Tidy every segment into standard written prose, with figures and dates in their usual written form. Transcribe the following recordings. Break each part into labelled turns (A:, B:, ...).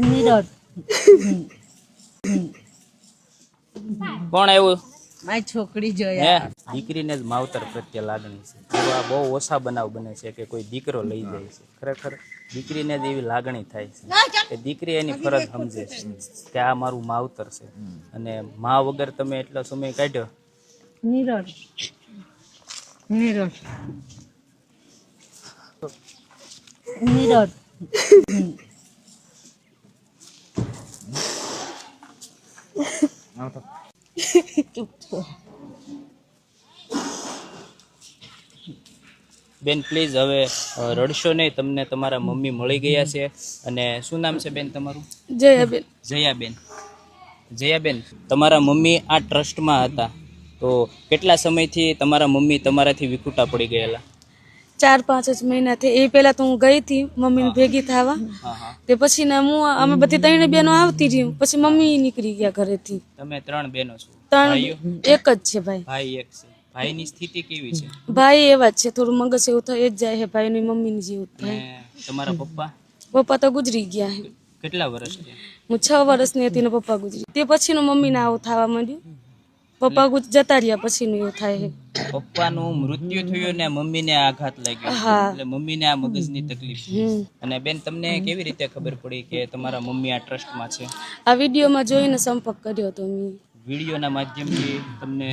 A: નીરજ
B: કોણ આવ્યું?
A: મારી છોકરી
B: હે
A: જોયા
B: દીકરીને જ માવતર પ્રત્યે લાગણી છે. એવા બહુ ઓછા બનાવ બને છે કે કોઈ દીકરો લઈ જાય છે. ખરેખર દીકરીને જ એવી લાગણી થાય છે કે દીકરી એની ફરજ સમજે છે કે આ મારું માવતર છે. અને મા વગર તમે એટલો સમય કાઢ્યો.
A: નીરજ નીરજ નીરજ ચૂપ છો.
B: બેન પ્લીઝ હવે રડશો નહીં. તમને તમારા મમ્મી મળી ગયા છે. અને શું નામ છે બેન તમારું?
C: જયાબેન.
B: જયાબેન. જયાબેન, તમારા મમ્મી આ ટ્રસ્ટમાં હતા તો કેટલા સમયથી તમારા મમ્મી તમારાથી વિખૂટા પડી ગયેલા?
C: 4-5 જ મહિનાથી. એ પહેલા તો હું ગઈ હતી મમ્મીને ભેગી થવા.
B: હા હા.
C: તે પછી ને અમે બધી 3 બહેનો આવતી રહી. પછી મમ્મી નીકળી ગયા ઘરેથી.
B: તમે 3 બહેનો છો?
C: 3 એક જ છે ભાઈ.
B: ભાઈ એક છે. ભાઈની સ્થિતિ કેવી છે?
C: ભાઈ એવા જ છે, થોડું મગજ એવું થઈ જ જાય છે ભાઈની મમ્મીની જેવું જ થાય.
B: અને તમારા પપ્પા
C: પપ્પા તો ગુજરી ગયા છે.
B: કેટલા વર્ષ છે?
C: હું 6 વર્ષની હતી ને પપ્પા ગુજરી. તે પછીનું મમ્મીને આવું થવા માંડ્યું. પપ્પા જતા રહ્યા પછીનું એવું થાય છે.
B: પપ્પાનું મૃત્યુ થયું ને મમ્મીને આઘાત લાગ્યો.
C: હા.
B: એટલે મમ્મીને આ મગજની તકલીફ છે. અને બેન તમને કેવી રીતે ખબર પડી કે તમારા મમ્મી આ ટ્રસ્ટમાં છે?
C: આ વિડીયોમાં જોઈને સંપર્ક કર્યો હતો મેં.
B: વિડીયોના માધ્યમથી તમે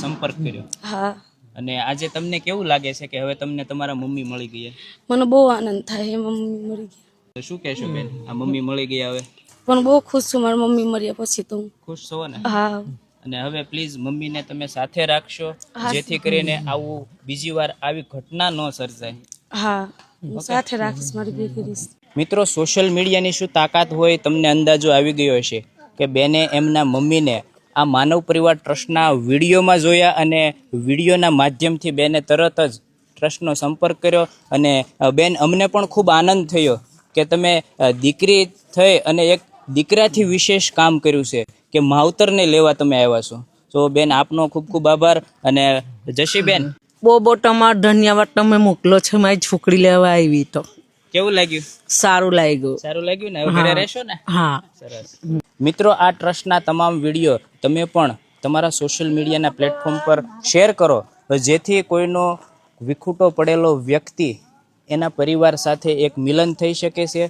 B: સંપર્ક કર્યો.
C: હા.
B: અને આજે તમને કેવું લાગે છે કે હવે તમને તમારા મમ્મી મળી ગયા?
C: મને બહુ આનંદ થાય છે મમ્મી મળી ગયા.
B: તો શું કહેશો બેન, આ મમ્મી મળી ગયા હવે?
C: પણ બહુ ખુશ છું મારી મમ્મી મર્યા પછી તો હું.
B: ખુશ છો ને?
C: હા.
B: અને હવે પ્લીઝ મમ્મીને તમે સાથે રાખશો જેથી કરીને આવું બીજી વાર આવી ઘટના ન સર્જાય.
C: હા, હું સાથે રાખીશ, મારી બેકરીશ.
B: મિત્રો, સોશિયલ મીડિયાની શું તાકાત હોય તમને અંદાજો આવી ગયો હશે કે બેને એમના મમ્મીને આ માનવ પરિવાર ટ્રસ્ટના વિડીયોમાં જોયા અને વિડીયોના માધ્યમથી બેને તરત જ ટ્રસ્ટનો સંપર્ક કર્યો. અને બેન, અમને પણ ખૂબ આનંદ થયો કે તમે દીકરી થઈ અને એક દીકરાથી વિશેષ કામ કર્યું છે કે માવતરને લેવા તમે આવ્યા છો. તો બેન, આપનો ખૂબ ખૂબ આભાર. અને જશીબેન,
A: બહુ તમારો ધન્યવાદ, તમે મોકલો છો મારી છોકરી લેવા આવી તો
B: કેવું લાગ્યું?
A: સારું લાગ્યું.
B: સારું લાગ્યું ને? હવે ઘરે રહેશો ને?
A: હા.
B: સરસ. મિત્રો, આ ટ્રસ્ટના તમામ વિડીયો તમે પણ તમારા સોશિયલ મીડિયાના પ્લેટફોર્મ પર શેર કરો જેથી કોઈનો વિખૂટો પડેલો વ્યક્તિ એના પરિવાર સાથે એક મિલન થઈ શકે છે.